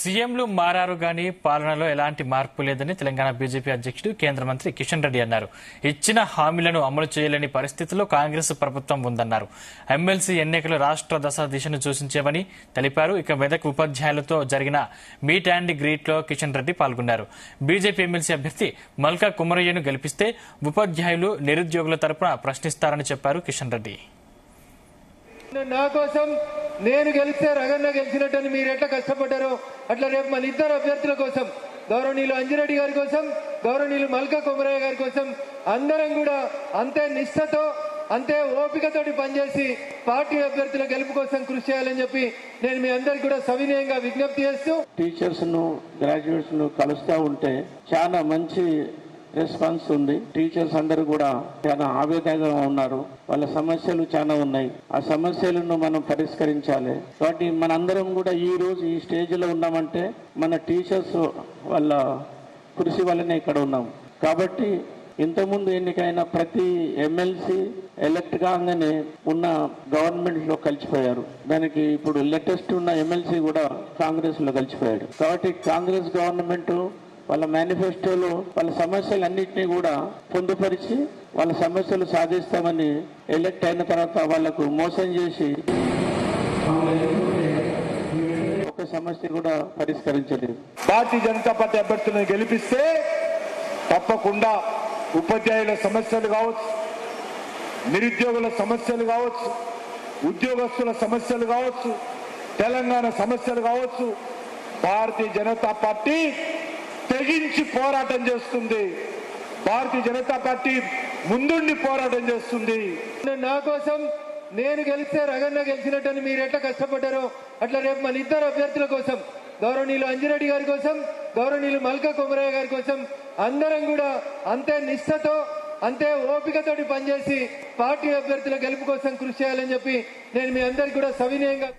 సీఎంలు మారారు గానీ పాలనలో ఎలాంటి మార్పు లేదని తెలంగాణ బీజేపీ అధ్యక్షుడు కేంద్ర మంత్రి కిషన్ రెడ్డి అన్నారు. ఇచ్చిన హామీలను అమలు చేయలేని పరిస్థితుల్లో కాంగ్రెస్ ప్రభుత్వం ఉందన్నారు. ఎమ్మెల్సీ ఎన్నికలు రాష్ట్ర దశ దిశను సూచించేవని తెలిపారు. ఇక మెదక్ ఉపాధ్యాయులతో జరిగిన మీట్ అండ్ గ్రీట్ లో కిషన్ రెడ్డి పాల్గొన్నారు. బీజేపీ ఎమ్మెల్సీ అభ్యర్థి మల్కా కుమరయ్యను గెలిపిస్తే ఉపాధ్యాయులు నిరుద్యోగుల తరపున ప్రశ్నిస్తారని చెప్పారు కిషన్ రెడ్డి. నా కోసం నేను గెలిస్తే రగన్న గెలిచినట్టని మీరు ఎట్లా కష్టపడ్డారో అట్లా రేపు మన ఇద్దరు అభ్యర్థుల కోసం, గౌరవనీయులు అంజిరెడ్డి గారి కోసం, గౌరవనీయులు మల్కా కుమరయ్య గారి కోసం అందరం కూడా అంతే నిష్ఠతో అంతే ఓపికతోటి పనిచేసి పార్టీ అభ్యర్థుల గెలుపు కోసం కృషి చేయాలని చెప్పి నేను మీ అందరికి కూడా సవినయంగా విజ్ఞప్తి చేస్తూ, టీచర్స్ ను గ్రాడ్యుయేట్స్ ను కలుస్తూ ఉంటే చాలా మంచి రెస్పాన్స్ ఉంది. టీచర్స్ అందరూ కూడా చాలా ఆవేదనగా ఉన్నారు. వాళ్ళ సమస్యలు చాలా ఉన్నాయి. ఆ సమస్యలను మనం పరిష్కరించాలి. కాబట్టి మనందరం కూడా ఈ రోజు ఈ స్టేజ్ లో ఉన్నామంటే మన టీచర్స్ వాళ్ళ కృషి వల్లనే ఇక్కడ ఉన్నాం. కాబట్టి ఇంతకుముందు ఎన్నికైన ప్రతి ఎమ్మెల్సీ ఎలక్ట్ కాగానే ఉన్న గవర్నమెంట్ లో కలిసిపోయారు. దానికి ఇప్పుడు లేటెస్ట్ ఉన్న ఎమ్మెల్సీ కూడా కాంగ్రెస్ లో కలిసిపోయాడు. కాబట్టి కాంగ్రెస్ గవర్నమెంట్ వాళ్ళ మేనిఫెస్టోలో వాళ్ళ సమస్యలన్నింటినీ కూడా పొందుపరిచి వాళ్ళ సమస్యలు సాధిస్తామని ఎలక్ట్ అయిన తర్వాత వాళ్లకు మోసం చేసి ఒక సమస్య కూడా పరిష్కరించలేదు. భారతీయ జనతా పార్టీ అభ్యర్థులను గెలిపిస్తే తప్పకుండా ఉపాధ్యాయుల సమస్యలు కావచ్చు, నిరుద్యోగుల సమస్యలు కావచ్చు, ఉద్యోగస్తుల సమస్యలు కావచ్చు, తెలంగాణ సమస్యలు కావచ్చు, భారతీయ జనతా పార్టీ తెగించి పోరాటం చేస్తుంది. భారతీయ జనతా పార్టీ ముందుండి పోరాటం చేస్తుంది. నా కోసం నేను గెలిస్తే రగన్న గెలిచినట్టని మీరు ఎట్లా కష్టపడ్డారో అట్లా రేపు మన ఇద్దరు అభ్యర్థుల కోసం, గౌరవనీయులు అంజిరెడ్డి గారి కోసం, గౌరవనీయులు మల్కా కుమరయ్య గారి కోసం అందరం కూడా అంతే నిష్ఠతో అంతే ఓపికతోటి పనిచేసి పార్టీ అభ్యర్థుల గెలుపు కోసం కృషి చేయాలని చెప్పి నేను మీ అందరికి కూడా సవినయంగా